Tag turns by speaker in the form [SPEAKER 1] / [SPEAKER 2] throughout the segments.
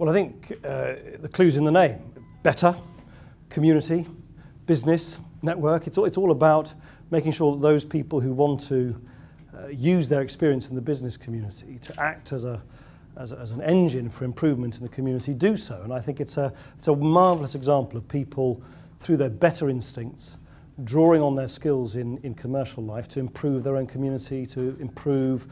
[SPEAKER 1] Well, I think the clue's in the name. Better, community, business, network. It's all about making sure that those people who want to use their experience in the business community to act as an engine for improvement in the community do so. And I think it's a marvellous example of people, through their better instincts, drawing on their skills in commercial life to improve their own community, to improve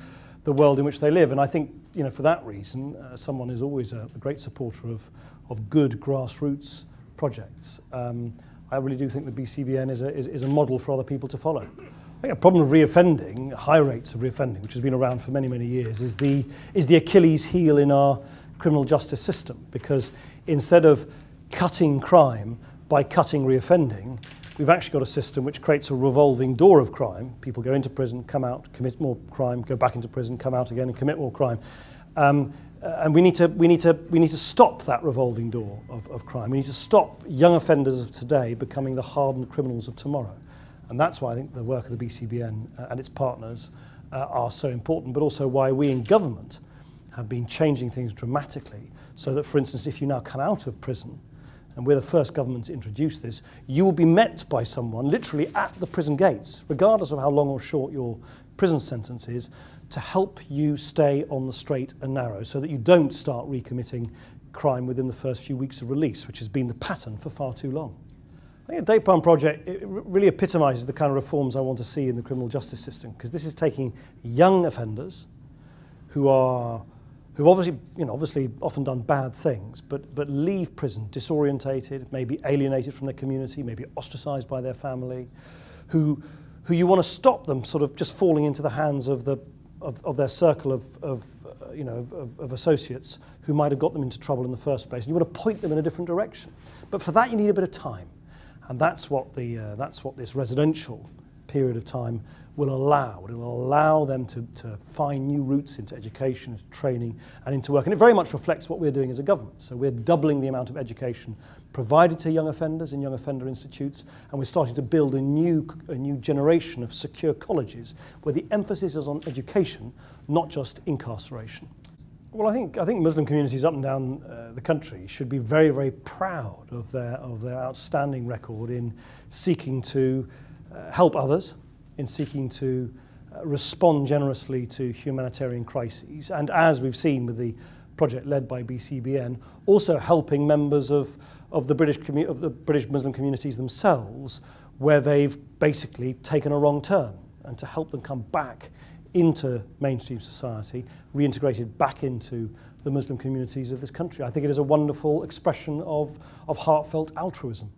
[SPEAKER 1] the world in which they live. And I think, for that reason, someone is always a great supporter of good grassroots projects. I really do think the BCBN is a model for other people to follow. I think a problem of reoffending, high rates of reoffending, which has been around for many, many years, is the Achilles heel in our criminal justice system. Because instead of cutting crime by cutting reoffending, we've actually got a system which creates a revolving door of crime. People go into prison, come out, commit more crime, go back into prison, come out again and commit more crime. And we need to stop that revolving door of crime. We need to stop young offenders of today becoming the hardened criminals of tomorrow. And that's why I think the work of the BCBN and its partners are so important, but also why we in government have been changing things dramatically, so that, for instance, if you now come out of prison, and we're the first government to introduce this, you will be met by someone literally at the prison gates, regardless of how long or short your prison sentence is, to help you stay on the straight and narrow so that you don't start recommitting crime within the first few weeks of release, which has been the pattern for far too long. I think the Date Palm project, it really epitomises the kind of reforms I want to see in the criminal justice system, because this is taking young offenders who've obviously often done bad things, but leave prison disorientated, maybe alienated from their community, maybe ostracised by their family, who you want to stop them sort of just falling into the hands of their circle of associates who might have got them into trouble in the first place. And you want to point them in a different direction. But for that you need a bit of time. And that's what this residential period of time will allow. It will allow them to find new routes into education, into training, and into work. And it very much reflects what we're doing as a government. So we're doubling the amount of education provided to young offenders in young offender institutes, and we're starting to build a new generation of secure colleges where the emphasis is on education, not just incarceration. Well, I think Muslim communities up and down the country should be very, very proud of their outstanding record in seeking to help others, in seeking to respond generously to humanitarian crises, and as we've seen with the project led by BCBN, also helping members of the British Muslim communities themselves, where they've basically taken a wrong turn, and to help them come back into mainstream society, reintegrated back into the Muslim communities of this country. I think it is a wonderful expression of heartfelt altruism.